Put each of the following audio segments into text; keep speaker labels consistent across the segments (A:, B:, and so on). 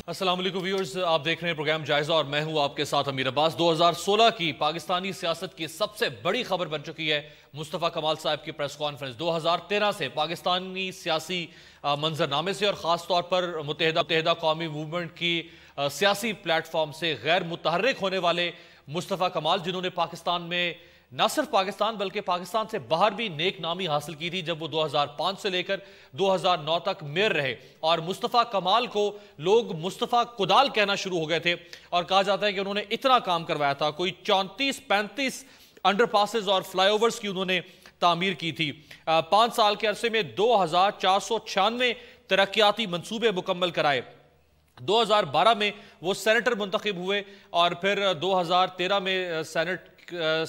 A: السلام علیکم ویورز، آپ دیکھ رہے ہیں پروگرام جائزہ اور میں ہوں آپ کے ساتھ امیر عباس۔ 2016 کی پاکستانی سیاست کی سب سے بڑی خبر بن چکی ہے مصطفیٰ کمال صاحب کی پریس کانفرنس۔ 2013 سے پاکستانی سیاسی منظرنامے سے اور خاص طور پر متحدہ قومی موومنٹ کی سیاسی پلیٹ فارم سے غیر متحرک ہونے والے مصطفیٰ کمال، جنہوں نے پاکستان میں نہ صرف پاکستان بلکہ پاکستان سے باہر بھی نیک نامی حاصل کی تھی جب وہ 2005 سے لے کر 2009 تک میئر رہے، اور مصطفیٰ کمال کو لوگ مصطفیٰ کدال کہنا شروع ہو گئے تھے اور کہا جاتا ہے کہ انہوں نے اتنا کام کروایا تھا، کوئی 34-35 انڈر پاسز اور فلائی اوورز کی انہوں نے تعمیر کی تھی۔ 5 سال کے عرصے میں 2496 ترقیاتی منصوبے مکمل کرائے۔ 2012 میں وہ سینیٹر منتخب ہوئے اور پھر 2013 میں سینٹ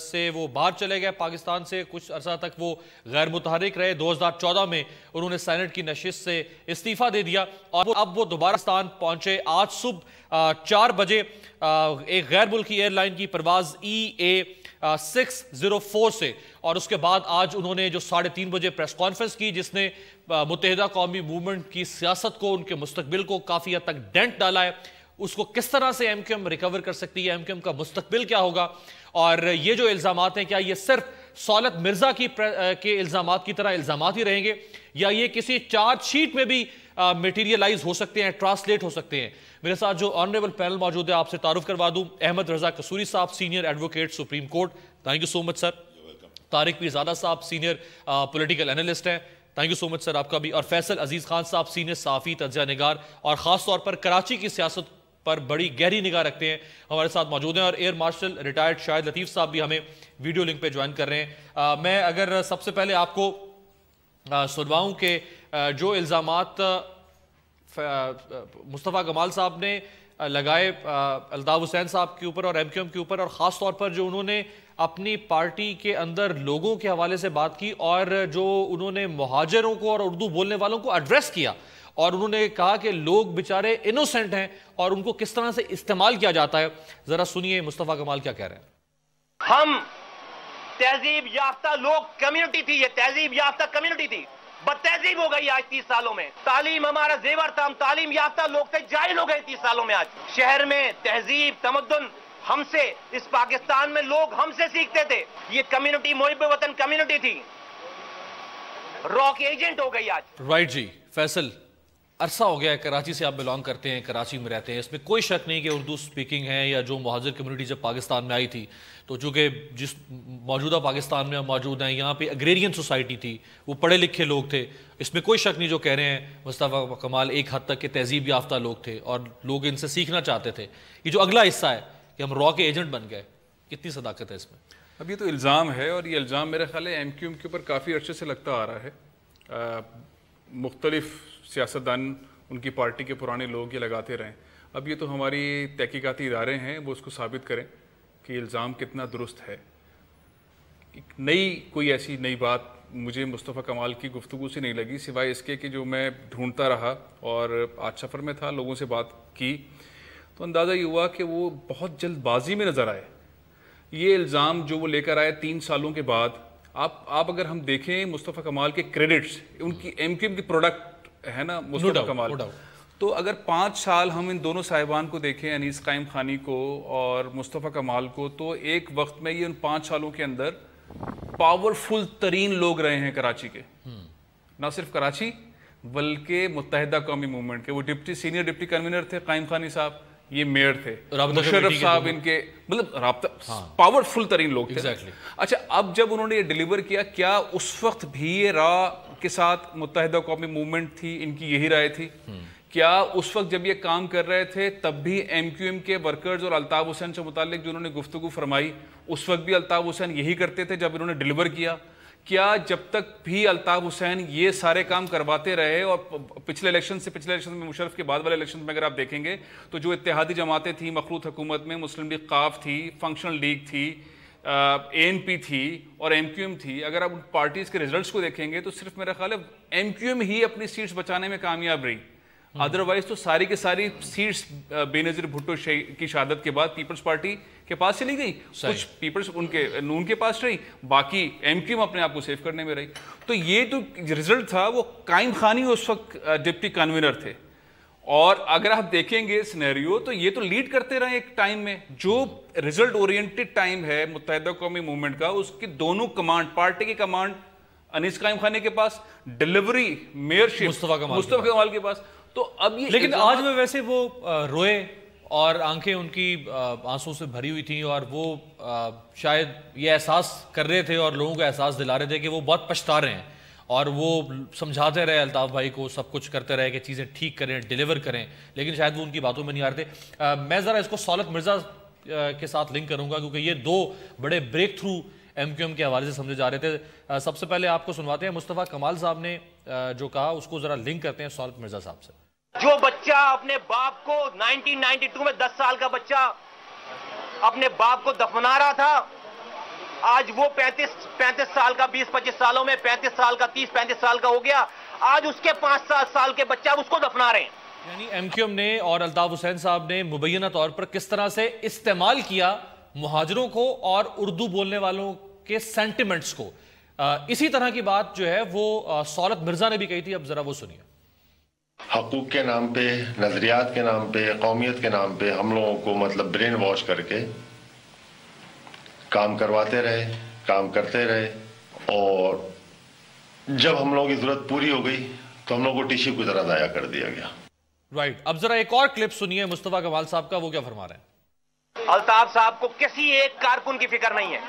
A: سے وہ باہر چلے گئے پاکستان سے، کچھ عرصہ تک وہ غیر متحرک رہے۔ 2014 میں انہوں نے سینٹ کی نشست سے استعفیٰ دے دیا اور اب وہ دوبارہ پاکستان پہنچے۔ آج صبح 4 بجے ایک غیر ملکی ایئر لائن کی پرواز EA604 سے، اور اس کے بعد آج انہوں نے جو 3:30 بجے پریس کانفرنس کی، جس نے متحدہ قومی موومنٹ کی سیاست کو، ان کے مستقبل کو کافی حد تک ڈینٹ ڈالا ہے۔ اس کو کس طرح سے ایم کیو ایم ریکور کر سکتی ہے، ایم کیو ایم کا مستقبل کیا ہوگا، اور یہ جو الزامات ہیں کیا یہ صرف سہولت مرزا کے الزامات کی طرح الزامات ہی رہیں گے، یا یہ کسی چارج شیٹ میں بھی میٹیریلائز ہو سکتے ہیں، ٹرانسلیٹ ہو سکتے ہیں۔ میرے ساتھ جو آنریبل پینل موجود ہے، آپ سے تعارف کروا دوں۔ Ahmad Raza Kasuri sahab, senior advocate supreme court, thank you so much sir. Tariq Pirzada sahab, senior political analyst ہیں، thank you so much sir آپ کا بھی۔ اور فیصل عزیز خان صاحب، سینئر صحافی، تجزیہ نگار، اور خاص طور پر کراچی کی سیاست پر بڑی گہری نگاہ رکھتے ہیں، ہمارے ساتھ موجود ہیں۔ اور ایئر مارشل ریٹائرڈ شاہد لطیف صاحب بھی ہمیں ویڈیو لنک پہ جوائن کر رہے ہیں۔ میں اگر سب سے پہلے آپ کو سنواؤں کہ جو الزامات مصطفیٰ کمال صاحب نے لگائے الطاف حسین صاحب کے اوپر اور ایم کیو ایم کے اوپر، اور خاص طور پر جو انہوں نے اپنی پارٹی کے اندر لوگوں کے حوالے سے بات کی، اور جو انہوں نے مہاجروں کو اور اردو بولنے والوں کو ایڈریس کیا، اور انہوں نے کہا کہ لوگ بیچارے انوسنٹ ہیں اور ان کو کس طرح سے استعمال کیا جاتا ہے۔ ذرا سنیے مصطفیٰ کمال کیا کہہ رہے ہیں۔
B: ہم تہذیب یافتہ لوگ کمیونٹی تھی، یہ تہذیب یافتہ کمیونٹی تھی، بد تہذیب ہو گئی آج 30 سالوں میں۔ تعلیم ہمارا زیور تھا، ہم تعلیم یافتہ لوگ تھے، جاہل ہو گئے 30 سالوں میں۔ آج شہر میں تہذیب تمدن ہم سے، اس پاکستان میں لوگ ہم سے سیکھتے تھے۔ یہ کمیونٹی محب وطن کمیونٹی تھی، راک ایجنٹ ہو گئی آج۔
A: رائٹ جی، فیصل، عرصہ ہو گیا ہے کراچی سے آپ بلانگ کرتے ہیں، کراچی میں رہتے ہیں، اس میں کوئی شک نہیں کہ اردو سپیکنگ ہے، یا جو مہاجر کمیونٹی جب پاکستان میں آئی تھی تو چونکہ جس موجودہ پاکستان میں ہم موجود ہیں، یہاں پہ اگریرین سوسائٹی تھی، وہ پڑھے لکھے لوگ تھے، اس میں کوئی شک نہیں جو کہہ رہے ہیں مصطفیٰ کمال ایک حد تک کہ تہذیب یافتہ لوگ تھے اور لوگ ان سے سیکھنا چاہتے تھے۔ یہ جو اگلا حصہ ہے کہ ہم را کے ایجنٹ بن گئے، کتنی صداقت ہے اس میں؟
C: اب یہ تو الزام ہے، اور یہ الزام میرا خیال ہے ایم کیو ایم کے اوپر کافی عرصے سے لگتا آ رہا ہے۔ مختلف سیاستدان، ان کی پارٹی کے پرانے لوگ یہ لگاتے رہیں۔ اب یہ تو ہماری تحقیقاتی ادارے ہیں، وہ اس کو ثابت کریں کہ یہ الزام کتنا درست ہے۔ کوئی ایسی نئی بات مجھے مصطفیٰ کمال کی گفتگو سے نہیں لگی، سوائے اس کے کہ جو میں ڈھونڈتا رہا اور آج سفر میں تھا، لوگوں سے بات کی، تو اندازہ یہ ہوا کہ وہ بہت جلد بازی میں نظر آئے۔ یہ الزام جو وہ لے کر آئے 3 سالوں کے بعد، آپ اگر ہم دیکھیں مصطفیٰ کمال کے کریڈٹس، ان کی ایم کیو ایم کی پروڈکٹ ہے نا مصطفیٰ کمال، تو اگر 5 سال ہم ان دونوں صاحبان کو دیکھیں، انیس قائم خانی کو اور مصطفیٰ کمال کو، تو ایک وقت میں یہ ان 5 سالوں کے اندر پاورفل ترین لوگ رہے ہیں کراچی کے، نہ صرف کراچی بلکہ متحدہ قومی موومنٹ کے۔ وہ سینئر ڈپٹی کنوینر تھے قائم خانی صاحب، یہ میئر تھے، مشرف صاحب ان کے مطلب رابطہ پاورفل ترین لوگ تھے۔ اچھا، اب جب انہوں نے یہ ڈیلیور کیا اس وقت بھی یہ را کے ساتھ متحدہ قومی موومنٹ تھی، ان کی یہی رائے تھی؟ کیا اس وقت جب یہ کام کر رہے تھے تب بھی ایم کیو ایم کے ورکرز اور الطاف حسین سے متعلق جو انہوں نے گفتگو فرمائی، اس وقت بھی الطاف حسین یہی کرتے تھے جب انہوں نے ڈیلیور کیا؟ کیا جب تک بھی الطاف حسین یہ سارے کام کرواتے رہے، اور پچھلے الیکشن میں مشرف کے بعد والے الیکشن میں اگر آپ دیکھیں گے تو جو اتحادی جماعتیں تھیں مخلوط حکومت میں، مسلم لیگ قاف تھی، فنکشنل لیگ تھی، اے این پی تھی اور ایم کیو ایم تھی، اگر آپ ان پارٹیز کے ریزلٹس کو دیکھیں گے تو صرف میرا خیال ہے ایم کیو ایم ہی اپنی سیٹس بچانے میں کامیاب رہی، ادروائز تو ساری کے ساری سیٹس بے نظیر بھٹو کی شہادت کے بعد پیپلز پارٹی کے پاس چلی گئی، کچھ پیپلز ان کے نون کے پاس رہی، باقی ایم کیو ایم اپنے آپ کو سیو کرنے میں رہی۔ تو یہ جو رزلٹ تھا وہ قائم خانی اس وقت ڈپٹی کنوینر تھے، اور اگر آپ دیکھیں گے سینیریو تو یہ تو لیڈ کرتے رہے ایک ٹائم میں. جو ریزلٹ اورینٹڈ ٹائم ہے متحدہ قومی موومنٹ کا, اس کی دونوں کمانڈ, پارٹی کی کمانڈ انیس قائم خانی کے پاس, ڈیلیوری میئرشپ مصطفیٰ کمال کے پاس. تو اب یہ
A: لیکن آج میں ویسے وہ روئے اور آنکھیں ان کی آنسوں سے بھری ہوئی تھیں, اور وہ شاید یہ احساس کر رہے تھے اور لوگوں کو احساس دلا رہے تھے کہ وہ بہت پچھتا رہے ہیں, اور وہ سمجھاتے رہے الطاف بھائی کو, سب کچھ کرتے رہے کہ چیزیں ٹھیک کریں, ڈیلیور کریں, لیکن شاید وہ ان کی باتوں میں نہیں آ رہے تھے. میں ذرا اس کو سولت مرزا کے ساتھ لنک کروں گا, کیونکہ یہ دو بڑے breakthrough M Q M کے حوالے سے سمجھے جا رہے تھے. سب سے پہلے آپ کو سنواتے ہیں مصطفیٰ کمال صاحب نے جو کہا, اس کو ذرا لنک کرتے ہیں سولت مرزا صاحب سے.
B: جو بچہ اپنے باپ کو 1992 میں 10 سال کا بچہ اپنے باپ کو دفنا رہا تھا, آج وہ 35 سال کا, 20-25 سالوں میں 35 سال کا, 30-35 سال کا ہو گیا, آج اس کے 5-7 سال کے بچہ اس کو دفنا رہے ہیں.
A: یعنی ایم کیو ایم نے اور الطاف حسین صاحب نے مبینہ طور پر کس طرح سے استعمال کیا مہاجروں کو اور اردو بولنے والوں کے سینٹیمنٹس کو. اسی طرح کی بات جو ہے وہ سولت مرزا نے بھی کہی تھی, اب ذرا وہ سنیے.
D: حقوق کے نام پہ, نظریات کے نام پہ, قومیت کے نام پہ ہم لوگوں کو مطلب برین واش کر کے کام کرواتے رہے, کام کرتے رہے, اور جب ہم لوگوں کی ضرورت پوری ہو گئی تو ہم لوگوں کو ٹیشو کی طرح ضائع کر دیا گیا.
A: رائٹ, اب ذرا ایک اور کلپ سنیے مصطفیٰ کمال صاحب کا, وہ کیا فرما رہے ہیں.
B: الطاف صاحب کو کسی ایک کارکن کی فکر نہیں ہے.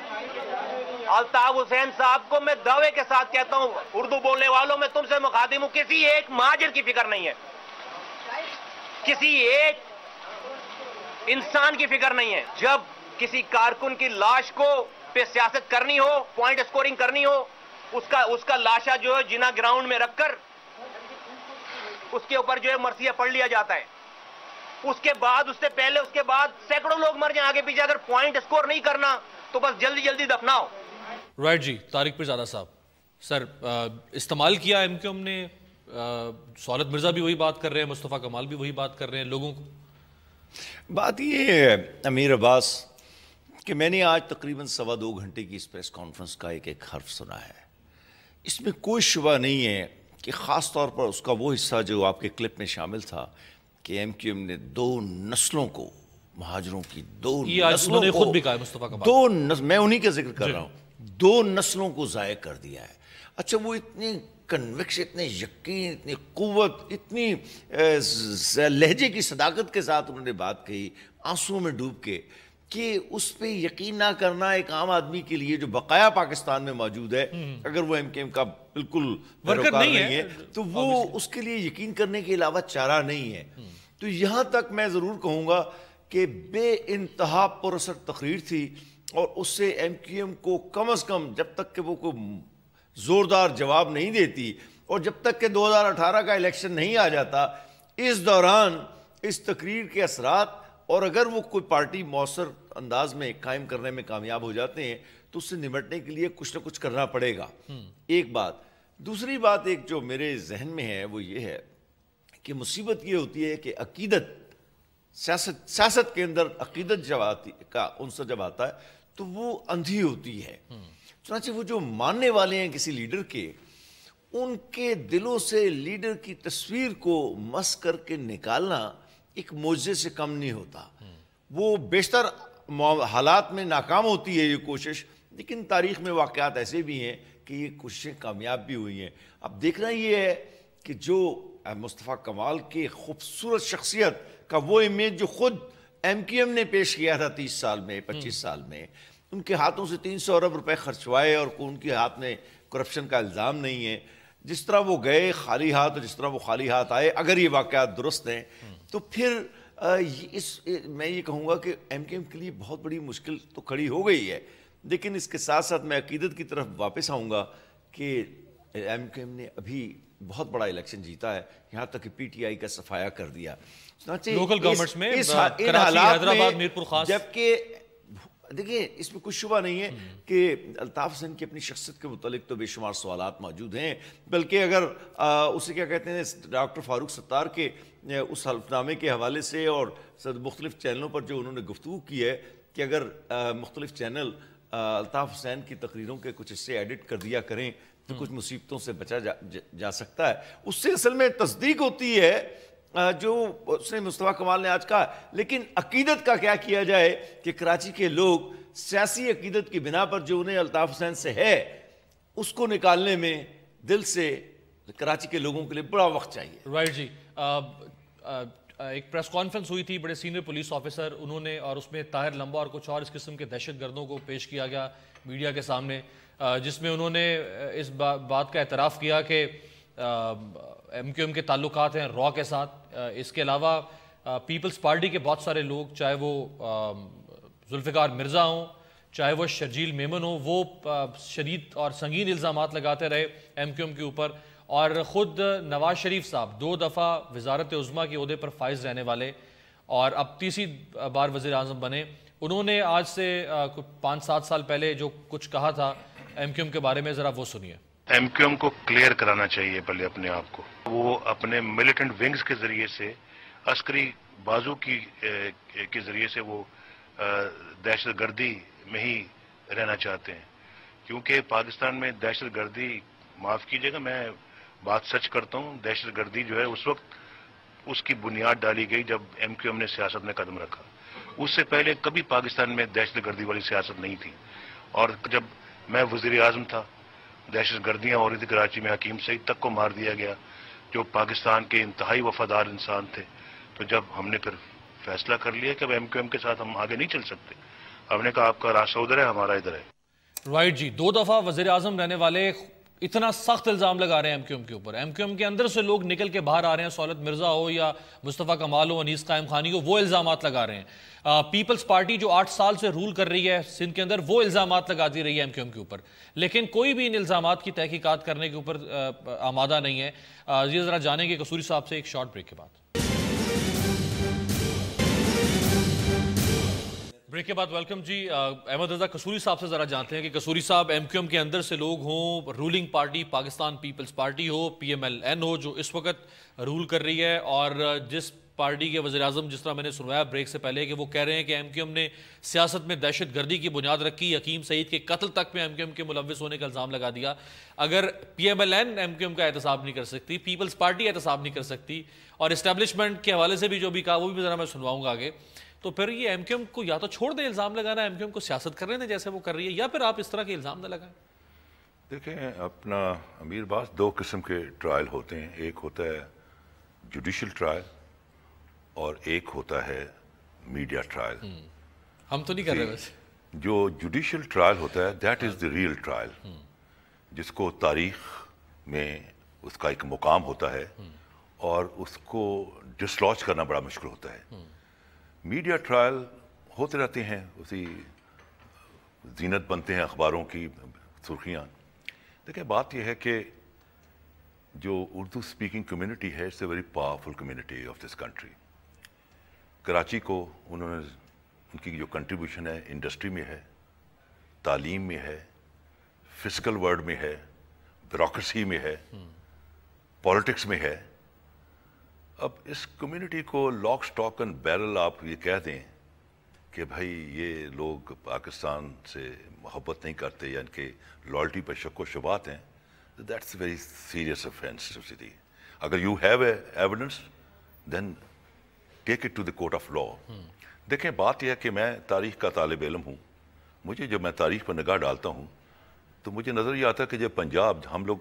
B: الطاف حسین صاحب کو میں دعوے کے ساتھ کہتا ہوں, اردو بولنے والوں میں تم سے مخاطب ہوں, کسی ایک مہاجر کی فکر نہیں ہے, کسی ایک انسان کی فکر نہیں ہے. جب کسی کارکن کی لاش کو پہ سیاست کرنی ہو, پوائنٹ اسکورنگ کرنی ہو, اس کا لاشا جو ہے جنا گراؤنڈ میں رکھ کر اس کے اوپر جو ہے مرثیہ پڑھ لیا جاتا ہے. اس کے بعد, اس سے پہلے, اس کے بعد سینکڑوں لوگ مر جائیں آگے پیچھے. اگر پوائنٹ اسکور نہیں کرنا تو بس جلدی جلدی دفناؤ.
A: رائٹ جی, طارق پیرزادہ صاحب, سر استعمال کیا ایم کیو ایم نے, سولت مرزا بھی وہی بات کر رہے ہیں, مصطفیٰ کمال بھی وہی بات کر رہے ہیں لوگوں کو.
E: بات یہ ہے امیر عباس کہ میں نے آج تقریباً 2.25 گھنٹے کی اس پریس کانفرنس کا ایک حرف سنا ہے. اس میں کوئی شبہ نہیں ہے کہ خاص طور پر اس کا وہ حصہ جو آپ کے کلپ میں شامل تھا کہ ایم کیو ایم نے 2 نسلوں کو, مہاجروں کی 2 نسلوں کو,
A: خود بھی کہا مصطفیٰ کمال,
E: میں انہی کا ذکر کر رہا ہوں, 2 نسلوں کو ضائع کر دیا ہے. اچھا, وہ اتنی کنوکشن, اتنے یقین, اتنی قوت, اتنی لہجے کی صداقت کے ساتھ انہوں نے بات کہی, آنسوں میں ڈوب کے, کہ اس پہ یقین نہ کرنا ایک عام آدمی کے لیے جو بقایا پاکستان میں موجود ہے, اگر وہ ایم کیو ایم کا بالکل پیروکار نہیں ہے تو وہ اس کے لیے یقین کرنے کے علاوہ چارہ نہیں ہے. تو یہاں تک میں ضرور کہوں گا کہ بے انتہا پراثر تقریر تھی, اور اس سے ایم کیو ایم کو کم از کم جب تک کہ وہ کوئی زوردار جواب نہیں دیتی, اور جب تک کہ 2018 کا الیکشن نہیں آ جاتا, اس دوران اس تقریر کے اثرات, اور اگر وہ کوئی پارٹی مؤثر انداز میں قائم کرنے میں کامیاب ہو جاتے ہیں تو اس سے نمٹنے کے لیے کچھ نہ کچھ کرنا پڑے گا. ایک بات. دوسری بات ایک جو میرے ذہن میں ہے وہ یہ ہے کہ مصیبت یہ ہوتی ہے کہ عقیدت, سیاست کے اندر عقیدت جب آتی کا عنصر جب آتا ہے تو وہ اندھی ہوتی ہے. چنانچہ وہ جو ماننے والے ہیں کسی لیڈر کے, ان کے دلوں سے لیڈر کی تصویر کو مس کر کے نکالنا ایک معجزے سے کم نہیں ہوتا. وہ بیشتر حالات میں ناکام ہوتی ہے یہ کوشش, لیکن تاریخ میں واقعات ایسے بھی ہیں کہ یہ کوششیں کامیاب بھی ہوئی ہیں. اب دیکھنا یہ ہے کہ جو مصطفیٰ کمال کی خوبصورت شخصیت کا وہ امیج جو خود ایم کیو ایم نے پیش کیا تھا 30 سال میں, 25 سال میں, ان کے ہاتھوں سے 300 ارب روپے خرچوائے اور ان کے ہاتھ میں کرپشن کا الزام نہیں ہے, جس طرح وہ گئے خالی ہاتھ اور جس طرح وہ خالی ہاتھ آئے, اگر یہ واقعات درست ہیں تو پھر میں یہ کہوں گا کہ ایم کیو ایم کے لیے بہت بڑی مشکل تو کھڑی ہو گئی ہے. لیکن اس کے ساتھ ساتھ میں عقیدت کی طرف واپس آؤں گا کہ ایم کیو ایم نے ابھی بہت بڑا الیکشن جیتا ہے, یہاں تک کہ پی ٹی آئی کا صفایا کر دیا.
A: لوکل گورنمنٹس میں کراچی, حیدرآباد, میرپور خاص,
E: جبکہ دیکھیں اس میں کچھ شبہ نہیں ہے کہ الطاف حسین کی اپنی شخصیت کے متعلق تو بے شمار سوالات موجود ہیں, بلکہ اگر اسے کیا کہتے ہیں ڈاکٹر فاروق ستار کے اس حلف نامے کے حوالے سے اور مختلف چینلوں پر جو انہوں نے گفتگو کی ہے کہ اگر مختلف چینل الطاف حسین کی تقریروں کے کچھ حصے ایڈٹ کر دیا کریں تو کچھ مصیبتوں سے بچا جا سکتا ہے, اس سے اصل میں تصدیق ہوتی ہے جو اس نے مصطفیٰ کمال نے آج کہا. لیکن عقیدت کا کیا کیا جائے کہ کراچی کے لوگ سیاسی عقیدت کی بنا پر جو انہیں الطاف حسین سے ہے اس کو نکالنے میں دل سے کراچی کے لوگوں کے لیے بڑا وقت چاہیے.
A: رائٹ جی. ایک پریس کانفرنس ہوئی تھی بڑے سینئر پولیس آفیسر انہوں نے, اور اس میں طاہر لمبا اور کچھ اور اس قسم کے دہشت گردوں کو پیش کیا گیا میڈیا کے سامنے, جس میں انہوں نے اس بات کا اعتراف کیا کہ ایم کیو ایم کے تعلقات ہیں را کے ساتھ. اس کے علاوہ پیپلز پارٹی کے بہت سارے لوگ, چاہے وہ ذوالفقار مرزا ہوں, چاہے وہ شرجیل میمن ہوں, وہ شدید اور سنگین الزامات لگاتے رہے ایم کیو ایم کے اوپر. اور خود نواز شریف صاحب 2 دفعہ وزارت عظمیٰ کے عہدے پر فائز رہنے والے اور اب تیسری بار وزیر اعظم بنے, انہوں نے آج سے 5-7 سال پہلے جو کچھ کہا تھا ایم کیو ایم کے بارے میں, ذرا وہ سنیے.
F: ایم کیو ایم کو کلیئر کرانا چاہیے پہلے اپنے آپ کو. وہ اپنے ملیٹنٹ ونگز کے ذریعے سے, عسکری بازو کے ذریعے سے وہ دہشت گردی میں ہی رہنا چاہتے ہیں, کیونکہ پاکستان میں دہشت گردی, معاف کیجیے گا میں بات سچ کرتا ہوں, دہشت گردی جو ہے اس وقت اس کی بنیاد ڈالی گئی جب ایم کیو ایم نے سیاست میں قدم رکھا. اس سے پہلے کبھی پاکستان میں دہشت گردی والی سیاست نہیں تھی. اور جب میں وزیر اعظم تھا دہشت گردیاں ہو رہی تھی کراچی میں, حکیم سعید تک کو مار دیا گیا جو پاکستان کے انتہائی وفادار انسان تھے. تو جب ہم نے پھر فیصلہ کر لیا کہ اب ایم کیو ایم کے ساتھ ہم آگے نہیں چل سکتے, ہم نے کہا آپ کا راستہ ادھر ہے, ہمارا ادھر ہے.
A: رائٹ جی. 2 دفعہ وزیر اعظم رہنے والے اتنا سخت الزام لگا رہے ہیں ایم کیو ایم کے اوپر. ایم کیو ایم کے اندر سے لوگ نکل کے باہر آ رہے ہیں, سہولت مرزا ہو یا مصطفیٰ کمال ہو, انیس قائم خانی ہو, وہ الزامات لگا رہے ہیں. پیپلز پارٹی جو 8 سال سے رول کر رہی ہے سندھ کے اندر, وہ الزامات لگاتی رہی ہے ایم کیو ایم کے اوپر, لیکن کوئی بھی ان الزامات کی تحقیقات کرنے کے اوپر آمادہ نہیں ہے. یہ ذرا جانیں گے قصوری صاحب سے ایک شارٹ بریک کے بعد. بریک کے بعد ویلکم جی. احمد رضا قصوری صاحب سے ذرا جانتے ہیں کہ قصوری صاحب, ایم کیو ایم کے اندر سے لوگ ہوں, رولنگ پارٹی پاکستان پیپلز پارٹی ہو, پی ایم ایل این ہو جو اس وقت رول کر رہی ہے, اور جس پارٹی کے وزیر اعظم, جس طرح میں نے سنوایا بریک سے پہلے کہ وہ کہہ رہے ہیں کہ ایم کیو ایم نے سیاست میں دہشت گردی کی بنیاد رکھی, حکیم سعید کے قتل تک میں ایم کیو ایم کے ملوث ہونے کا الزام لگا دیا. اگر P M L N M Q M کا احتساب نہیں کر سکتی, پیپلز پارٹی احتساب نہیں کر سکتی, اور اسٹیبلشمنٹ کے حوالے سے بھی جو بھی کہا وہ بھی ذرا میں سنواؤں گا آگے, تو پھر یہ ایم کیو ایم کو یا تو چھوڑ دیں الزام لگانا, ایم کیو ایم کو سیاست کرنے دیں جیسے وہ کر رہی ہے, یا پھر آپ اس طرح کے الزام نہ لگائیں.
G: دیکھیں اپنا امیر باز, 2 قسم کے ٹرائل ہوتے ہیں. ایک ہوتا ہے جوڈیشل ٹرائل اور ایک ہوتا ہے میڈیا ٹرائل.
A: ہم تو نہیں کر رہے ویسے.
G: جو جوڈیشل ٹرائل ہوتا ہے that is the real trial, جس کو تاریخ میں اس کا ایک مقام ہوتا ہے اور اس کو ڈسلوج کرنا بڑا مشکل ہوتا ہے. میڈیا ٹرائل ہوتے رہتے ہیں, اسی زینت بنتے ہیں اخباروں کی سرخیاں. دیکھیں بات یہ ہے کہ جو اردو اسپیکنگ کمیونٹی ہے, it's a very powerful community of this country. Karachi کو انہوں نے, ان کی جو کنٹریبیوشن ہے انڈسٹری میں ہے, تعلیم میں ہے, فزیکل ورلڈ میں ہے, بیوروکریسی میں ہے, پالیٹکس میں ہے. اب اس کمیونٹی کو لاک سٹاک اینڈ بیرل آپ یہ کہہ دیں کہ بھائی یہ لوگ پاکستان سے محبت نہیں کرتے یا ان کے لائلٹی پر شک و شبہات ہیں, that's a very serious offense to city. اگر you have a evidence then take it to the court of law. دیکھیں بات یہ ہے کہ میں تاریخ کا طالب علم ہوں, مجھے جب میں تاریخ پر نگاہ ڈالتا ہوں تو مجھے نظر یہ آتا ہے کہ جب پنجاب, ہم لوگ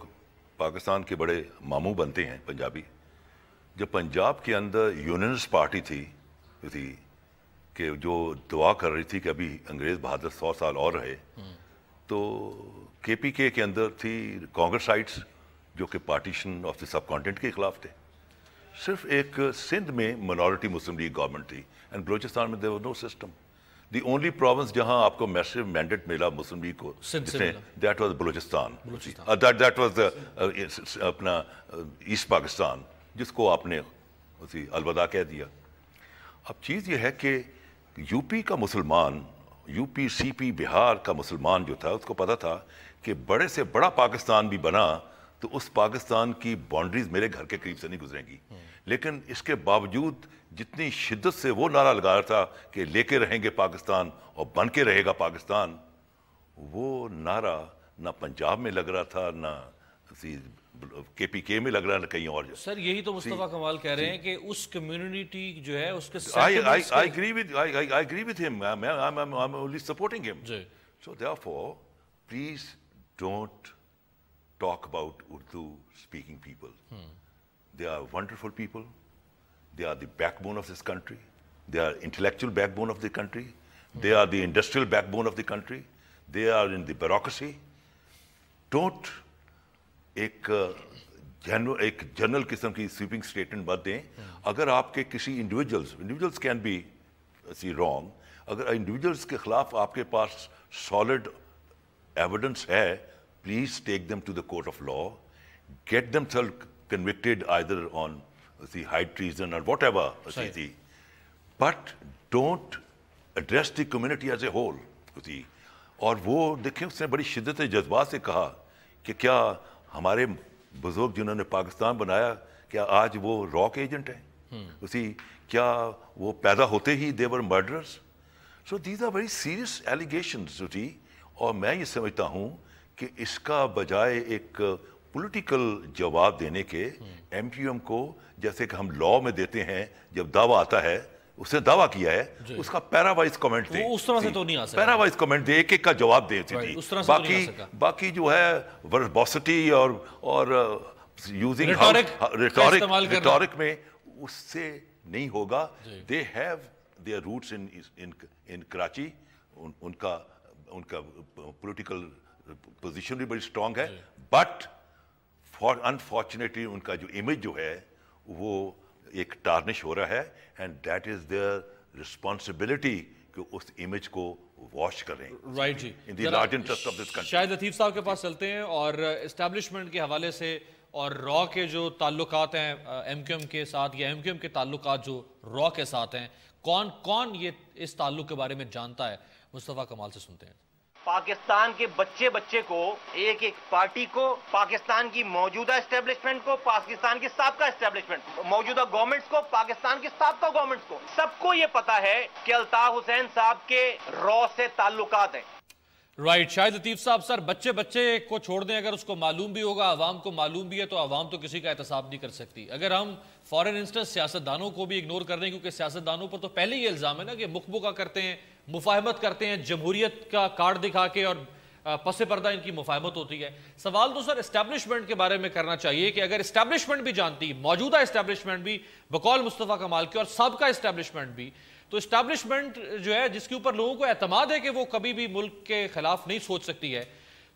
G: پاکستان کے بڑے ماموں بنتے ہیں پنجابی, جب پنجاب کے اندر یونینس پارٹی تھی کہ جو دعا کر رہی تھی کہ ابھی انگریز بہادر 100 سال اور رہے, تو کے پی کے اندر تھی کانگریسائٹس جو کہ partition of the sub content کے خلاف تھے. صرف ایک سندھ میں منورٹی مسلم لیگ گورنمنٹ تھی, اینڈ بلوچستان میں there was no system. The only province جہاں آپ کو میسو مینڈیٹ ملا مسلم لیگ کو, that was Balochistan, that was اپنا ایسٹ پاکستان, جس کو آپ نے الوداع کہہ دیا. اب چیز یہ ہے کہ یو پی کا مسلمان, یو پی سی پی بہار کا مسلمان جو تھا, اس کو پتا تھا کہ بڑے سے بڑا پاکستان بھی بنا تو اس پاکستان کی باؤنڈریز میرے گھر کے قریب سے نہیں گزریں گی. لیکن اس کے باوجود جتنی شدت سے وہ نعرہ لگا رہا تھا کہ لے کے رہیں گے پاکستان اور بن کے رہے گا پاکستان, وہ نعرہ نہ پنجاب میں لگ رہا تھا, نہ KPK میں لگ رہا ہے کہیں اور.
A: سر یہی تو مصطفیٰ کمال کہہ رہے ہیں کہ اس کمیونٹی جو ہے اس کے
G: I agree with him. I'm only supporting him. So therefore, please don't talk about Urdu speaking people. They are wonderful people. They are the backbone of this country. They are intellectual backbone of the country. They are the industrial backbone of the country. They are in the bureaucracy. Don't ایک general قسم کی sweeping statement مت دیں. اگر آپ کے کسی individuals can be wrong, اگر انڈیویجولس کے خلاف آپ کے پاس سالڈ ایویڈنس ہے, please take them to the court of law, get them self convicted either on the high treason or whatever, but don't address the community as a whole. اور وہ دیکھیں اس نے بڑی شدت جذبات سے کہا کہ کیا ہمارے بزرگ جنہوں نے پاکستان بنایا کیا آج وہ راک ایجنٹ ہیں, کیا وہ پیدا ہوتے ہی they were murderers. So these are very serious allegations. اور میں یہ سمجھتا ہوں کہ اس کا بجائے ایک پولیٹیکل جواب دینے کے MQM کو, جیسے کہ ہم لاء میں دیتے ہیں جب دعویٰ آتا ہے, اس نے دعویٰ کیا ہے, اس کا پیراوائز کمنٹ دے,
A: اس طرح سے تو نہیں آ سکتا,
G: پیراوائز کمنٹ دے, ایک ایک کا جواب دے. باقی جو ہے وربوسٹی اور یوزنگ ریٹورک میں اس سے نہیں ہوگا. They have their roots in Karachi, ان کا پولیٹیکل پوزیشن بھی بڑی اسٹرانگ ہے, بٹ انفارچونیٹلی ان کا جو امیج جو ہے وہ ایک ٹارنش ہو رہا ہے, and that is their responsibility کہ اس امیج کو واش کریں.
A: رائٹ جی,
G: in the large interest of this country.
A: Shahid Latif sahab کے پاس چلتے ہیں, اور اسٹیبلشمنٹ کے حوالے سے اور را کے جو تعلقات ہیں MQM کے ساتھ, یا MQM کے تعلقات جو را کے ساتھ ہیں, کون یہ اس تعلق کے بارے میں جانتا ہے؟ مصطفیٰ کمال سے سنتے ہیں.
B: پاکستان کے بچے کو, ایک پارٹی کو, پاکستان کی موجودہ اسٹیبلشمنٹ کو, پاکستان کی سابقہ اسٹیبلشمنٹ, موجودہ گورنمنٹس کو, پاکستان کی سابقہ گورنمنٹس کو, سب کو یہ پتا ہے کہ الطاف حسین صاحب کے را سے تعلقات ہیں.
A: رائٹ, شاہد لطیف صاحب, سر بچے کو چھوڑ دیں, اگر اس کو معلوم بھی ہوگا, عوام کو معلوم بھی ہے, تو عوام تو کسی کا احتساب نہیں کر سکتی. اگر ہم فارن انسٹنس سیاستدانوں کو بھی اگنور کر دیں, کیونکہ سیاستدانوں پر تو پہلے یہ الزام ہے نا کہ مخبوکہ کرتے ہیں, مفاہمت کرتے ہیں, جمہوریت کا کارڈ دکھا کے, اور پس پردہ ان کی مفاہمت ہوتی ہے. سوال تو سر اسٹیبلشمنٹ کے بارے میں کرنا چاہیے کہ اگر اسٹیبلشمنٹ بھی جانتی, موجودہ اسٹیبلشمنٹ بھی بقول مصطفیٰ کمال کے, اور سابقہ اسٹیبلشمنٹ بھی, تو اسٹیبلشمنٹ جو ہے جس کے اوپر لوگوں کو اعتماد ہے کہ وہ کبھی بھی ملک کے خلاف نہیں سوچ سکتی ہے,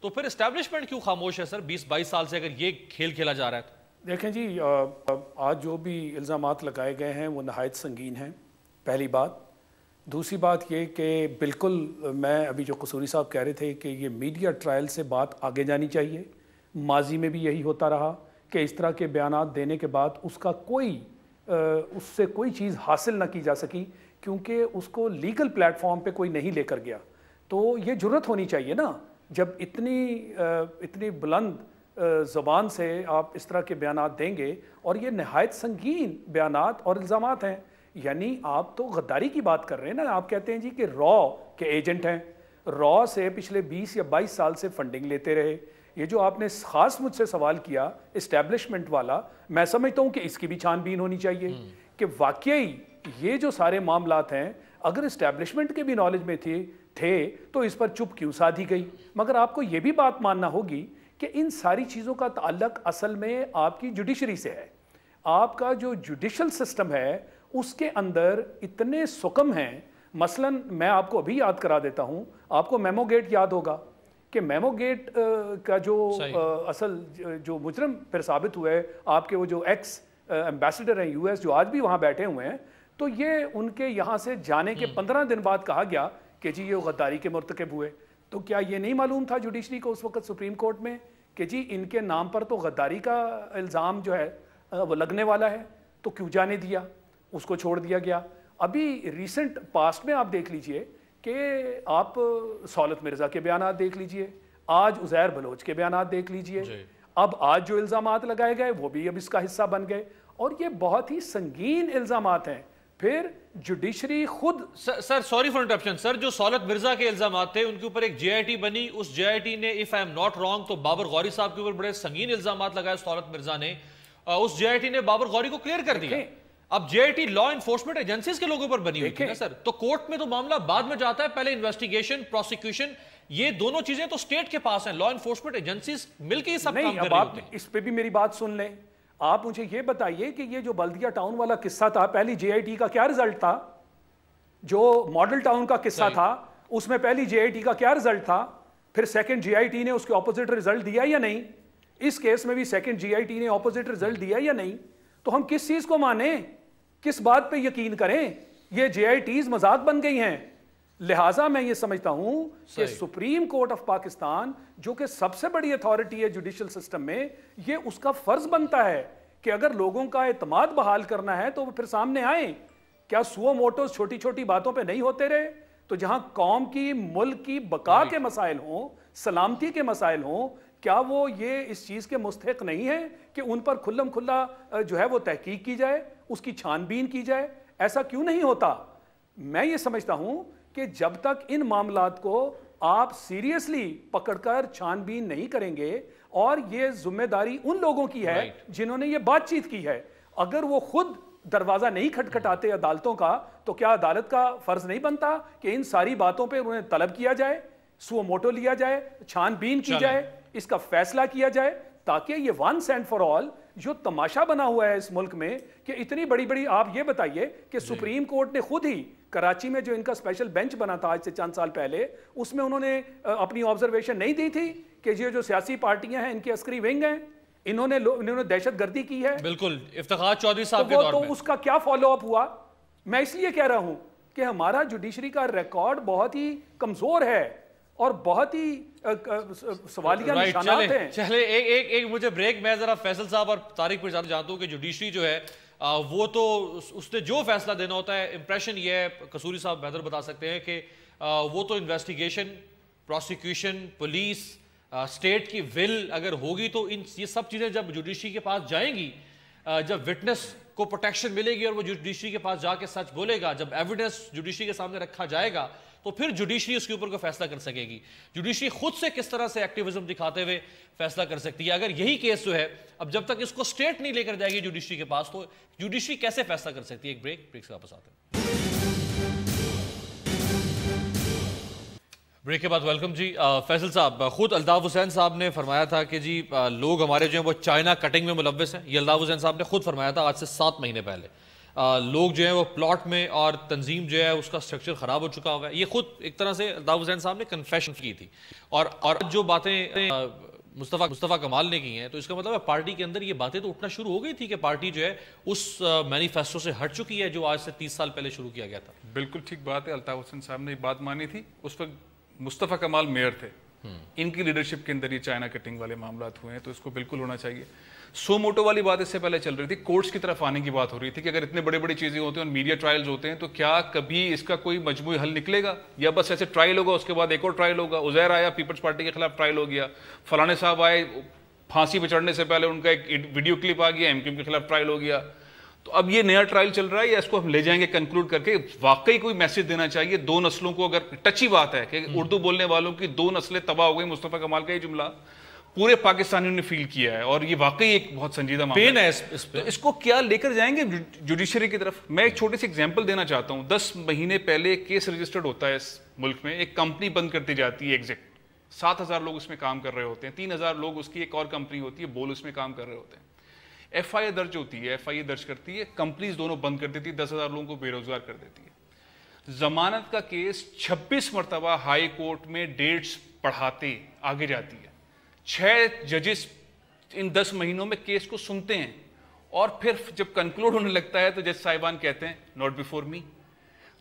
A: تو پھر اسٹیبلشمنٹ کیوں خاموش ہے سر 20-22 سال سے اگر یہ کھیل کھیلا جا رہا ہے؟
H: دیکھیں جی, آج جو بھی الزامات لگائے گئے ہیں وہ نہایت سنگین ہیں, پہلی بات. دوسری بات یہ کہ بالکل میں ابھی جو قصوری صاحب کہہ رہے تھے کہ یہ میڈیا ٹرائل سے بات آگے جانی چاہیے. ماضی میں بھی یہی ہوتا رہا کہ اس طرح کے بیانات دینے کے بعد اس سے کوئی چیز حاصل نہ کی جا سکی, کیونکہ اس کو لیگل پلیٹ فارم پہ کوئی نہیں لے کر گیا. تو یہ جرت ہونی چاہیے نا, جب اتنی بلند زبان سے آپ اس طرح کے بیانات دیں گے, اور یہ نہایت سنگین بیانات اور الزامات ہیں. یعنی آپ تو غداری کی بات کر رہے ہیں نا, آپ کہتے ہیں جی کہ را کے ایجنٹ ہیں, را سے پچھلے 20 یا 22 سال سے فنڈنگ لیتے رہے. یہ جو آپ نے خاص مجھ سے سوال کیا اسٹیبلشمنٹ والا, میں سمجھتا ہوں کہ اس کی بھی چھان بین ہونی چاہیے کہ واقعی یہ جو سارے معاملات ہیں اگر اسٹیبلشمنٹ کے بھی نالج میں تھے تو اس پر چپ کیوں سادھی گئی. مگر آپ کو یہ بھی بات ماننا ہوگی کہ ان ساری چیزوں کا تعلق اصل میں آپ کی جوڈیشری سے ہے. آپ کا جو جوڈیشل سسٹم ہے اس کے اندر اتنے سکم ہیں. مثلا میں آپ کو ابھی یاد کرا دیتا ہوں, آپ کو میمو گیٹ یاد ہوگا کہ میمو گیٹ کا جو اصل جو مجرم پھر ثابت ہوئے, آپ کے وہ جو ایکس ایمبیسڈر ہیں US جو آج بھی وہاں بیٹھے ہوئے ہیں, تو یہ ان کے یہاں سے جانے کے 15 دن بعد کہا گیا کہ جی یہ غداری کے مرتکب ہوئے. تو کیا یہ نہیں معلوم تھا جوڈیشری کو اس وقت سپریم کورٹ میں کہ جی ان کے نام پر تو غداری کا الزام جو ہے وہ لگنے والا ہے, تو کیوں جانے دیا, اس کو چھوڑ دیا گیا. ابھی ریسنٹ پاسٹ میں آپ دیکھ لیجئے کہ آپ سہولت مرزا کے بیانات دیکھ لیجئے, آج عزیر بلوچ کے بیانات دیکھ لیجئے, اب آج جو الزامات لگائے گئے وہ بھی اب اس کا حصہ بن گئے, اور یہ بہت ہی سنگین الزامات ہیں. پھر جوڈیشری خود
A: سر سوری فار انٹرپشن سر، جو سولت مرزا کے الزامات تھے ان کے اوپر ایک جے آئی ٹی بنی، اس جے آئی ٹی نے if I am not wrong تو بابر غوری صاحب کے اوپر بڑے سنگین الزامات لگائے سولت مرزا نے، اس جے آئی ٹی نے بابر غوری کو کلیئر کر دیا. اب J I T law enforcement agencies کے لوگوں پر بنی ہوئی تھی نا سر، تو کورٹ میں تو معاملہ بعد میں جاتا ہے، پہلے انویسٹیگیشن پروسیکیوشن، یہ دونوں چیزیں تو اسٹیٹ کے پاس ہیں، لا انفورسمنٹ ایجنسیز مل کے یہ سب کام کر رہی ہوتی ہیں.
H: اس پہ بھی میری بات سن لیں. آپ مجھے یہ بتائیے کہ یہ جو بلدیہ ٹاؤن والا قصہ تھا، پہلی جے آئی ٹی کا کیا رزلٹ تھا؟ جو ماڈل ٹاؤن کا قصہ تھا اس میں پہلی جے آئی ٹی کا کیا رزلٹ تھا؟ پھر سیکنڈ جے آئی ٹی نے اس کے اپوزٹ رزلٹ دیا یا نہیں؟ اس کیس میں بھی سیکنڈ جے آئی ٹی نے اپوزٹ رزلٹ دیا یا نہیں؟ تو ہم کس چیز کو مانیں، کس بات پہ یقین کریں؟ یہ جے آئی ٹیز مذاق بن گئی ہیں. لہٰذا میں یہ سمجھتا ہوں کہ سپریم کورٹ آف پاکستان جو کہ سب سے بڑی اتھارٹی ہے جوڈیشل سسٹم میں، یہ اس کا فرض بنتا ہے کہ اگر لوگوں کا اعتماد بحال کرنا ہے تو وہ پھر سامنے آئیں. کیا سو موٹوز چھوٹی چھوٹی باتوں پہ نہیں ہوتے رہے؟ تو جہاں قوم کی، ملک کی بقا کے مسائل ہوں، سلامتی کے مسائل ہوں، کیا وہ یہ اس چیز کے مستحق نہیں ہیں کہ ان پر کھلم کھلا جو ہے وہ تحقیق کی جائے، اس کی چھان بین کی جائے؟ ایسا کیوں نہیں ہوتا؟ میں یہ سمجھتا ہوں کہ جب تک ان معاملات کو آپ سیریسلی پکڑ کر چھان بین نہیں کریں گے، اور یہ ذمہ داری ان لوگوں کی ہے جنہوں نے یہ بات چیت کی ہے، اگر وہ خود دروازہ نہیں کھٹکھٹاتے عدالتوں کا، تو کیا عدالت کا فرض نہیں بنتا کہ ان ساری باتوں پہ انہیں طلب کیا جائے، سو موٹو لیا جائے، چھان بین کی جائے، اس کا فیصلہ کیا جائے، تاکہ یہ ونس اینڈ فار آل جو تماشا بنا ہوا ہے اس ملک میں کہ اتنی بڑی بڑی، آپ یہ بتائیے کہ سپریم کورٹ نے خود ہی کراچی میں جو ان کا اسپیشل بینچ بنا تھا آج سے چند سال پہلے، اس میں انہوں نے اپنی آبزرویشن نہیں دی تھی کہ یہ جو سیاسی پارٹیاں ہیں ان کے عسکری ونگ ہیں، انہوں نے دہشت گردی کی ہے.
A: بالکل افتخار چودھری صاحب کے دور میں
H: تو اس کا کیا فالو اپ ہوا؟ میں اس لیے کہہ رہا ہوں کہ ہمارا جوڈیشری کا ریکارڈ بہت ہی کمزور ہے اور بہت ہی سوالیہ نشانات ہیں.
A: چلے ایک مجھے بریک، میں ذرا فیصل صاحب اور طارق پر جانتا ہوں کہ جوڈیشری جو ہے وہ تو اس نے جو فیصلہ دینا ہوتا ہے، امپریشن یہ ہے، قصوری صاحب بہتر بتا سکتے ہیں، کہ وہ تو انویسٹیگیشن، پروسیکیوشن، پولیس، اسٹیٹ کی ول اگر ہوگی تو یہ سب چیزیں جب جوڈیشری کے پاس جائیں گی، جب وٹنس کو پروٹیکشن ملے گی اور وہ جوڈیشری کے پاس جا کے سچ بولے گا، جب ایویڈنس جوڈیشری کے سامنے رکھا جائے گا، تو پھر جوڈیشری اس کے اوپر کو فیصلہ کر سکے گی. جوڈیشری خود سے کس طرح سے ایکٹیویزم دکھاتے ہوئے فیصلہ کر سکتی ہے. اگر یہی کیس جو ہے، اب جب تک اس کو اسٹیٹ نہیں لے کر جائے گی جوڈیشری کے پاس، تو جوڈیشری کیسے فیصلہ کر سکتی ہے؟ ایک بریک سے واپس آتے ہیں. بریک کے بعد ویلکم جی. فیصل صاحب، خود الطاف حسین صاحب نے فرمایا تھا کہ جی لوگ ہمارے جو ہیں وہ چائنا کٹنگ میں ملوث ہیں. یہ الطاف حسین صاحب نے خود فرمایا تھا آج سے 7 مہینے پہلے. لوگ جو ہیں وہ پلاٹ میں، اور تنظیم جو ہے اس کا سٹرکچر خراب ہو چکا ہوا ہے. یہ خود ایک طرح سے الطاف حسین صاحب نے کنفیشن کی تھی. اور جو باتیں مصطفیٰ کمال نے کی ہیں، تو اس کا مطلب ہے پارٹی کے اندر یہ باتیں تو اٹھنا شروع ہو گئی تھی کہ پارٹی جو ہے اس مینیفیسٹو سے ہٹ چکی ہے جو آج سے 30 سال پہلے شروع کیا گیا تھا.
C: بالکل ٹھیک بات ہے. الطاف حسین صاحب نے یہ بات مانی تھی. اس وقت مصطفیٰ کمال میئر تھے، ان کی لیڈرشپ کے اندر یہ چائنا کٹنگ والے معاملات ہوئے ہیں، تو اس کو بالکل ہونا چاہیے. سو موٹو والی بات اس سے پہلے چل رہی تھی، کورٹس کی طرف آنے کی بات ہو رہی تھی کہ اگر اتنے بڑے بڑی چیزیں ہوتی ہیں اور میڈیا ٹرائلز ہوتے ہیں تو کیا کبھی اس کا کوئی مجموعی حل نکلے گا، یا بس ایسے ٹرائل ہوگا، اس کے بعد ایک اور ٹرائل ہوگا. عزیر آیا، پیپلز پارٹی کے خلاف ٹرائل ہو گیا. فلانے صاحب آئے، پھانسی پہ چڑھنے سے پہلے ان کا ایک ویڈیو کلپ آ گیا، MQM کے خلاف ٹرائل ہو گیا. تو اب یہ نیا ٹرائل چل رہا ہے، یا اس کو ہم لے جائیں گے کنکلوڈ کر کے؟ واقعی کوئی میسج دینا چاہیے 2 نسلوں کو. اگر ٹچی بات ہے کہ اردو بولنے والوں کی 2 نسلیں تباہ ہو گئی، مصطفیٰ کمال کا یہ جملہ پورے پاکستانیوں نے فیل کیا ہے، اور یہ واقعی ایک بہت سنجیدہ معاملہ ہے. اس کو کیا لے کر جائیں گے جوڈیشری کی طرف؟ میں ایک چھوٹی سی ایگزامپل دینا چاہتا ہوں. 10 مہینے پہلے کیس رجسٹرڈ ہوتا ہے اس ملک میں، ایک کمپنی بند کر دی جاتی ہے ایگزٹ. 7,000 لوگ اس میں کام کر رہے ہوتے ہیں، 3,000 لوگ اس کی ایک اور کمپنی ہوتی ہے بول اس میں کام کر رہے ہوتے ہیں. FIA درج ہوتی ہے، FIA درج کرتی ہے، کمپنیز دونوں بند کر دیتی ہے، 10,000 لوگوں کو بے روزگار کر دیتی ہے. ضمانت کا کیس 26 مرتبہ ہائی کورٹ میں ڈیٹس پڑھاتے آگے جاتی ہے. 6 ججز ان 10 مہینوں میں کیس کو سنتے ہیں، اور پھر جب کنکلوڈ ہونے لگتا ہے تو جج صاحبان کہتے ہیں ناٹ بیفور می.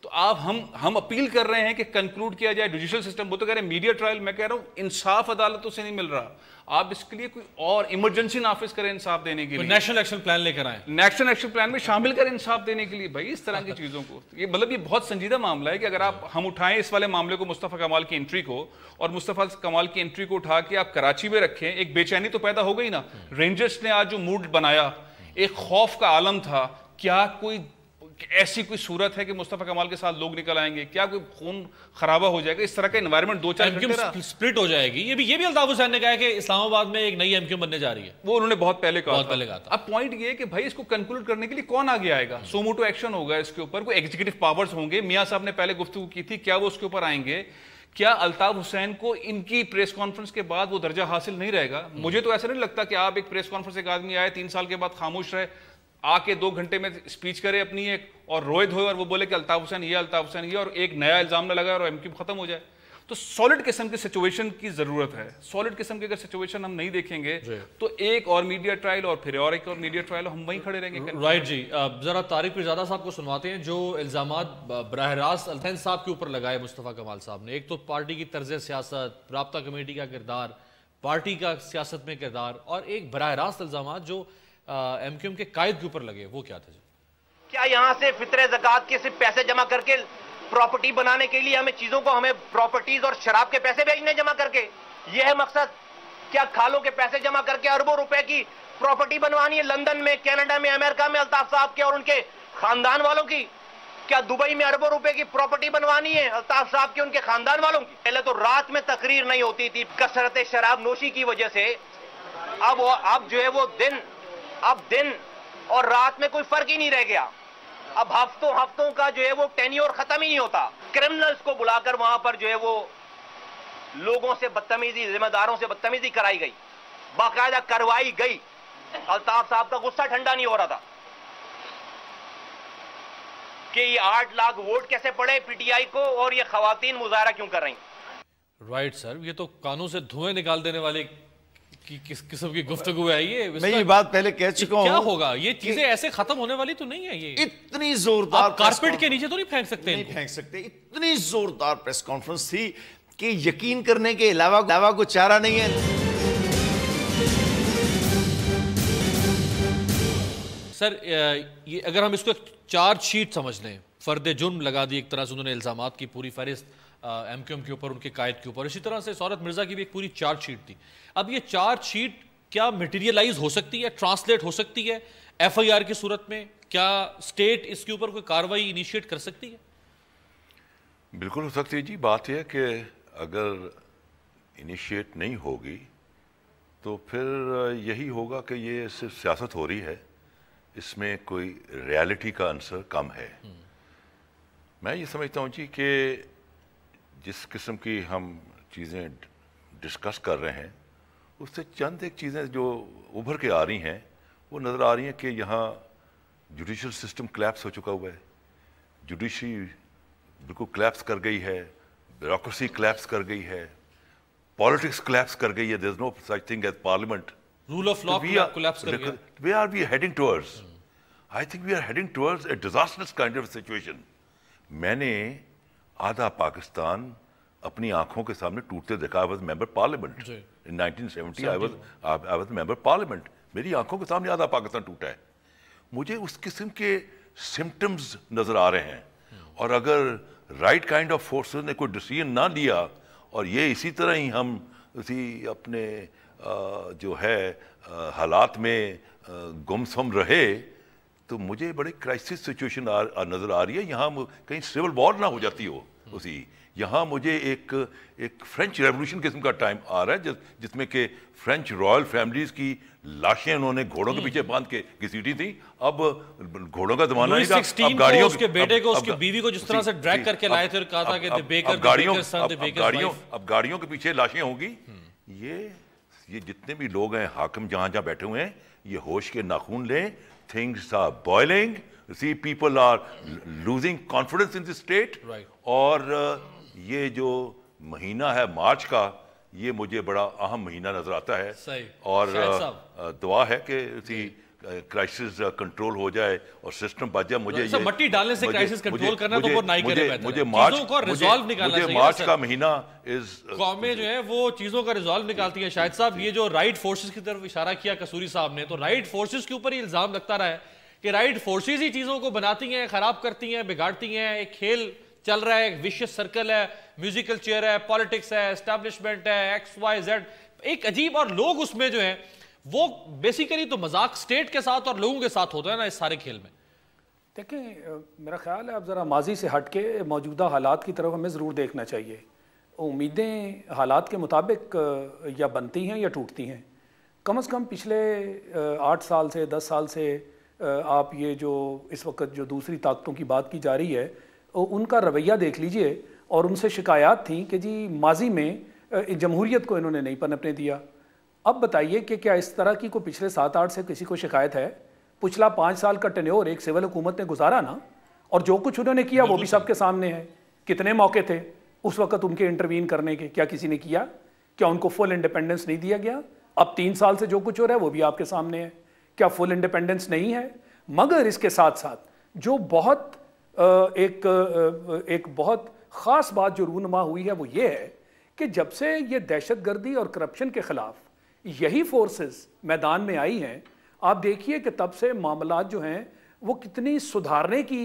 C: تو آپ ہم اپیل کر رہے ہیں کہ کنکلوڈ کیا جائے جوڈیشل سسٹم. وہ تو کہہ رہے ہیں میڈیا ٹرائل، میں کہہ رہا ہوں انصاف عدالتوں سے نہیں مل رہا. آپ اس کے لیے کوئی اور ایمرجنسی نافذ کریں انصاف دینے کے لیے،
A: نیشنل ایکشن پلان لے کر آئیں،
C: نیشنل ایکشن پلان میں شامل کریں انصاف دینے کے لیے. بھائی اس طرح کی چیزوں کو، یہ مطلب یہ بہت سنجیدہ معاملہ ہے کہ اگر ہم اٹھائیں اس والے معاملے کو، مصطفیٰ کمال کی انٹری کو، اور مصطفیٰ کمال کی انٹری کو اٹھا کے آپ کراچی میں رکھیں، ایک بے چینی تو پیدا ہو گئی نا. رینجرز نے آج جو موڈ بنایا، ایک خوف کا عالم تھا. کیا کوئی ایسی کوئی صورت ہے کہ مصطفیٰ کمال کے ساتھ لوگ نکل آئیں گے؟ کیا کوئی خون خرابہ ہو جائے گا؟ اس طرح کا انوائرمنٹ 2-4 گھنٹے رہا،
A: سپلٹ ہو جائے گی. یہ بھی الطاف حسین نے کہا ہے کہ اسلام آباد میں ایک نئی ایم کیو بننے جا رہی ہے.
C: وہ انہوں نے بہت پہلے کہا
A: تھا.
C: اب پوائنٹ یہ ہے کہ بھائی اس کو کنکلوڈ کرنے کے لیے کون آگے آئے گا؟ سو موٹو ایکشن ہوگا اس کے اوپر، کوئی ایگزیکٹو پاورز ہوں گے. میاں صاحب نے پہلے گفتگو کی تھی، کیا وہ اس کے اوپر آئیں گے؟ کیا الطاف حسین کو ان کی پریس کانفرنس کے بعد وہ درجہ حاصل نہیں رہے گا؟ مجھے تو ایسا نہیں لگتا کہ آپ ایک پریس کانفرنس ایک آدمی آئے 3 سال کے بعد خاموش رہے، آ کے 2 گھنٹے میں اسپیچ کرے اپنی ایک اور روئے دھوئے اور وہ بولے کہ الطاف حسین یہ، الطاف حسین یہ، اور ایک نیا الزام نہ لگا اور ایم کیو ختم ہو جائے. تو سالڈ قسم کی سچویشن کی ضرورت ہے. سالڈ قسم کی اگر سچویشن ہم نہیں دیکھیں گے تو ایک اور میڈیا ٹرائل اور پھر اور ایک اور میڈیا ٹرائل، ہم وہیں کھڑے رہیں گے.
A: رائٹ جی. ذرا طارق پیرزادہ صاحب کو سنواتے ہیں جو الزامات براہ راست الطاف صاحب کے اوپر لگائے مصطفیٰ کمال صاحب نے. ایک تو پارٹی کی طرز سیاست، رابطہ کمیٹی کا کردار، پارٹی کا سیاست میں کردار، اور ایک براہ راست الزامات جو ایم کیو ایم کے قائد کے اوپر لگے، وہ کیا تھا جی؟
B: کیا یہاں سے فطر زکوٰۃ کے صرف پیسے جمع کر کے پراپرٹی بنانے کے لیے ہمیں چیزوں کو، ہمیں پراپرٹیز اور شراب کے پیسے بھیجنے جمع کر کے، یہ ہے مقصد؟ کیا کھالوں کے پیسے جمع کر کے اربوں روپے کی پراپرٹی بنوانی ہے لندن میں، کینیڈا میں، امریکہ میں الطاف صاحب کے اور ان کے خاندان والوں کی؟ کیا دبئی میں اربوں روپے کی پراپرٹی بنوانی ہے الطاف صاحب کے ان کے خاندان والوں کی؟ پہلے تو رات میں تقریر نہیں ہوتی تھی کثرت شراب نوشی کی وجہ سے. اب جو ہے وہ دن اور رات میں کوئی فرق ہی نہیں رہ گیا. اب ہفتوں کا جو ہے وہ ٹینیور ختم ہی نہیں ہوتا. کرمنلز کو بلا کر وہاں پر جو ہے وہ لوگوں سے بدتمیزی، ذمہ داروں سے بدتمیزی کرائی گئی، باقاعدہ کروائی گئی. الطاف صاحب کا غصہ ٹھنڈا نہیں ہو رہا تھا کہ یہ 8 لاکھ ووٹ کیسے پڑے پی ٹی آئی کو اور یہ خواتین مظاہرہ کیوں کر رہی ہیں.
A: رائٹ سر، یہ تو کانوں سے دھوئیں نکال دینے والے کس قسم کی گفتگو ہے یہ؟
E: میں یہ بات پہلے کہہ چکا ہوں.
A: کیا ہوگا؟ یہ چیزیں ایسے ختم ہونے والی تو نہیں ہے. یہ
E: اتنی زوردار
A: کارپیٹ کے نیچے تو نہیں پھینک سکتے.
E: اتنی زوردار پریس کانفرنس تھی کہ یقین کرنے کے علاوہ کوئی چارہ نہیں ہے.
A: سر یہ اگر ہم اس کو ایک چارج شیٹ سمجھ لیں، فرد جرم لگا دی ایک طرح سے انہوں نے، الزامات کی پوری فہرست ایم کیو ایم کے اوپر، ان کے قائد کے اوپر. اسی طرح سے سعادت مرزا کی بھی ایک پوری چارج شیٹ تھی. اب یہ چارج شیٹ کیا میٹیریلائز ہو سکتی ہے، ٹرانسلیٹ ہو سکتی ہے ایف آئی آر کی صورت میں؟ کیا اسٹیٹ اس کے اوپر کوئی کارروائی انیشیٹ کر سکتی ہے؟
G: بالکل ہو سکتی ہے جی. بات یہ ہے کہ اگر انیشیٹ نہیں ہوگی تو پھر یہی ہوگا کہ یہ صرف سیاست ہو رہی ہے، اس میں کوئی ریالٹی کا عنصر کم ہے. میں یہ سمجھتا ہوں جی کہ جس قسم کی ہم چیزیں ڈسکس کر رہے ہیں اس سے چند ایک چیزیں جو ابھر کے آ رہی ہیں وہ نظر آ رہی ہیں کہ یہاں جوڈیشل سسٹم کلیپس ہو چکا ہوا ہے، جوڈیشری بالکل کلیپس کر گئی ہے، بیوروکریسی کلیپس کر گئی ہے، پالیٹکس کلیپس کر گئی ہے. There is no such thing as parliament.
A: Rule of law collapse کر گیا.
G: Where are we heading towards? I think we are heading towards a disastrous kind of situation. میں نے آدھا پاکستان اپنی آنکھوں کے سامنے ٹوٹتے دیکھا. I was member parliament. In 1970 I was member parliament. میری آنکھوں کے سامنے آدھا پاکستان ٹوٹا ہے. مجھے اس قسم کے سمٹمز نظر آ رہے ہیں، اور اگر رائٹ کائنڈ آف فورسز نے کوئی ڈیسیژن نہ لیا اور یہ اسی طرح ہی ہم اسی اپنے جو ہے حالات میں گمسم رہے تو مجھے بڑی کرائسس سچویشن نظر آ رہی ہے. یہاں کہیں سول وار نہ ہو جاتی ہو اسی. یہاں مجھے ایک فرینچ ریولوشن قسم کا ٹائم آ رہا ہے جس میں کہ فرینچ رائل فیملیز کی لاشیں انہوں نے گھوڑوں کے پیچھے باندھ کے گھسیٹی تھی. اب گھوڑوں کا زمانہ نہیں تھا. اب گاڑیوں
A: اس کے بیٹے کو، اس کی بیوی کو جس طرح سے ڈریگ کر کے لائے تھے اور کہا تھا کہ
G: اب گاڑیوں کے پیچھے لاشیں ہوں گی. یہ جتنے بھی لوگ ہیں حاکم جہاں بیٹھے ہوئے ہیں، یہ ہوش کے ناخون لیں. Things are boiling. See, people are losing confidence in the state. اور یہ جو مہینہ ہے مارچ کا، یہ مجھے بڑا اہم مہینہ نظر آتا ہے. اور دعا ہے کہ کرائسس کنٹرول ہو جائے اور سسٹم بچ جائے. مجھے
A: مٹی ڈالنے سے کرائسس کنٹرول کرنا تو وہ نہیں کرے بہتر ہے.
G: مجھے مارچ کا مہینہ
A: قومیں جو ہیں وہ چیزوں کا ریزالو نکالتی ہیں. شاہد صاحب، یہ جو رائٹ فورسز کی طرف اشارہ کیا قصوری صاحب نے، تو رائٹ فورسز کے اوپر ہی الزام لگتا رہا ہے کہ رائٹ فورسز ہی چیزوں کو بناتی ہیں، خراب کرتی ہیں، بگاڑتی ہیں. ایک کھیل چل رہا ہے، ایک ویشیس سرکل ہے، میوزیکل چیئر ہے، پالیٹکس ہے، اسٹیبلشمنٹ ہے، ایکس وائی زیڈ، ایک عجیب. اور لوگ اس میں جو ہیں وہ بیسیکلی تو مذاق سٹیٹ کے ساتھ اور لوگوں کے ساتھ ہوتا ہے نا اس سارے کھیل میں.
H: دیکھیں میرا خیال ہے اب ذرا ماضی سے ہٹ کے موجودہ حالات کی طرف ہمیں ضرور دیکھنا چاہیے. امیدیں حالات کے مطابق یا بنتی ہیں یا ٹوٹتی ہیں. کم از کم پچھلے 8 سال سے 10 سال سے آپ یہ جو اس وقت جو دوسری طاقتوں کی بات کی جا رہی ہے ان کا رویہ دیکھ لیجئے, اور ان سے شکایات تھیں کہ جی ماضی میں جمہوریت کو انہوں نے نہیں پنپنے دیا. اب بتائیے کہ کیا اس طرح کی کوئی پچھلے 7-8 سے کسی کو شکایت ہے؟ پچھلا 5 سال کا ٹینیور ایک سول حکومت نے گزارا نا, اور جو کچھ انہوں نے کیا وہ بھی سب کے سامنے ہے. کتنے موقع تھے اس وقت ان کے انٹروین کرنے کے, کیا کسی نے کیا؟ کیا ان کو فل انڈیپینڈنس نہیں دیا گیا؟ اب 3 سال سے جو کچھ ہو رہا ہے وہ بھی آپ کے سامنے ہے. کیا فل انڈیپینڈنس نہیں ہے؟ مگر اس کے ساتھ ساتھ جو بہت ایک بہت خاص بات جو رونما ہوئی ہے وہ یہ ہے کہ جب سے یہ دہشت گردی اور کرپشن کے خلاف یہی فورسز میدان میں آئی ہیں, آپ دیکھیے کہ تب سے معاملات جو ہیں وہ کتنی سدھارنے کی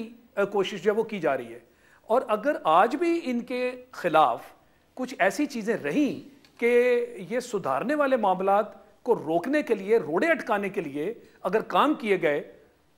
H: کوشش جو ہے وہ کی جا رہی ہے. اور اگر آج بھی ان کے خلاف کچھ ایسی چیزیں رہیں کہ یہ سدھارنے والے معاملات کو روکنے کے لیے, روڑے اٹکانے کے لیے اگر کام کیے گئے,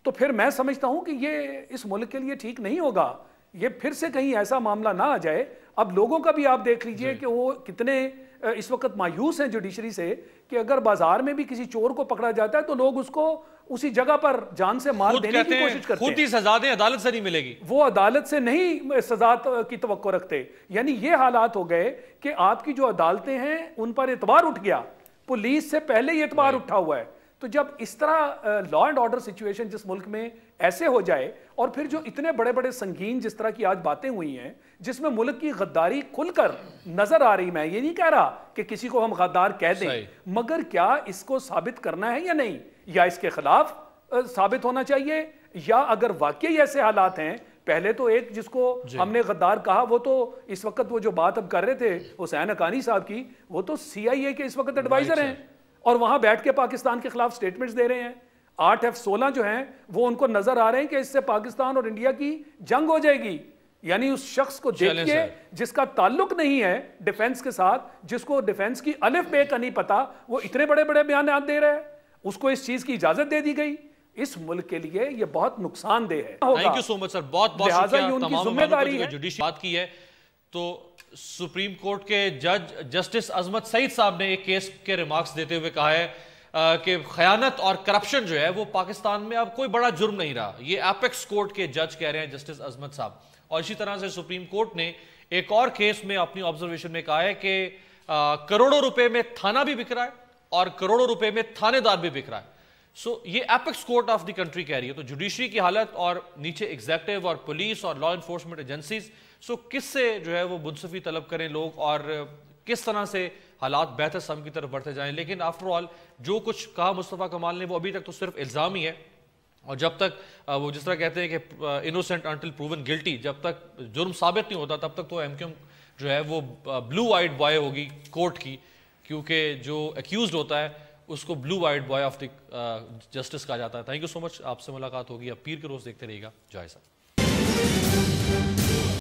H: تو پھر میں سمجھتا ہوں کہ یہ اس ملک کے لیے ٹھیک نہیں ہوگا. یہ پھر سے کہیں ایسا معاملہ نہ آ جائے. اب لوگوں کا بھی آپ دیکھ لیجئے کہ وہ کتنے اس وقت مایوس ہیں جوڈیشری سے, کہ اگر بازار میں بھی کسی چور کو پکڑا جاتا ہے تو لوگ اس کو اسی جگہ پر جان سے مار دینے کی کوشش کرتے ہیں.
A: خود ہی سزا دیں, عدالت سے نہیں ملے گی.
H: وہ عدالت سے نہیں سزا کی توقع رکھتے. یعنی یہ حالات ہو گئے کہ آپ کی جو عدالتیں ہیں ان پر اعتبار اٹھ گیا, پولیس سے پہلے ہی اعتبار اٹھا ہوا ہے. تو جب اس طرح لا اینڈ آرڈر سچویشن جس ملک میں ایسے ہو جائے, اور پھر جو اتنے بڑے بڑے سنگین جس طرح کی آج باتیں ہوئی ہیں جس میں ملک کی غداری کھل کر نظر آ رہی, میں یہ نہیں کہہ رہا کہ کسی کو ہم غدار کہہ دیں, مگر کیا اس کو ثابت کرنا ہے یا نہیں, یا اس کے خلاف ثابت ہونا چاہیے, یا اگر واقعی ایسے حالات ہیں. پہلے تو ایک جس کو ہم نے غدار کہا, وہ تو اس وقت وہ جو بات اب کر رہے تھے حسین حقانی صاحب کی, وہ تو CIA کے اس وقت ایڈوائزر ہیں, اور وہاں بیٹھ کے پاکستان کے خلاف سٹیٹمنٹس دے رہے ہیں. 8 F-16 جو ہیں وہ ان کو نظر آ رہے ہیں کہ اس سے پاکستان اور انڈیا کی جنگ ہو جائے گی. یعنی اس شخص کو دیکھیے جس کا تعلق نہیں ہے ڈیفنس کے ساتھ, جس کو ڈیفنس کی الف بے کا نہیں پتا, وہ اتنے بڑے بڑے بیانات دے رہے ہیں. اس کو اس چیز کی اجازت دے دی گئی. اس ملک کے لیے یہ بہت نقصان دہ ہے.
A: تھینک یو سو مچ سر, بہت بہت شکریہ. تمام ذمہ داری ہے جوڈیشری بات کی ہے. تو سپریم کورٹ کے جج جسٹس عظمت سعید صاحب نے ایک کیس کے ریمارکس دیتے ہوئے کہا ہے کہ خیانت اور کرپشن جو ہے وہ پاکستان میں اب کوئی بڑا جرم نہیں رہا. یہ ایپیکس کورٹ کے جج کہہ رہے ہیں جسٹس عظمت صاحب. اور اسی طرح سے سپریم کورٹ نے ایک اور کیس میں اپنی آبزرویشن میں کہا ہے کہ کروڑوں روپے میں تھانہ بھی بک رہا ہے اور کروڑوں روپے میں تھانے دار بھی بک رہا ہے. سو یہ apex court of the country کہہ رہی ہے. تو جوڈیشری کی حالت اور نیچے ایگزیکٹو اور پولیس اور لا انفورسمنٹ ایجنسیز, سو کس سے جو ہے وہ منصفی طلب کریں لوگ, اور کس طرح سے حالات بہتر سم کی طرف بڑھتے جائیں. لیکن آفٹر آل جو کچھ کہا مصطفیٰ کمال نے وہ ابھی تک تو صرف الزام ہی ہے, اور جب تک وہ جس طرح کہتے ہیں کہ انوسینٹ انٹل پروون گلٹی, جب تک جرم ثابت نہیں ہوتا تب تک تو MQM جو ہے وہ بلو آئیڈ بوائے ہوگی کورٹ کی, کیونکہ جو ایکیوزڈ ہوتا ہے اس کو blue eyed boy of the justice کہا جاتا ہے. Thank you so much. آپ سے ملاقات ہوگی اب پیر کے روز. دیکھتے رہیے گا جائزہ.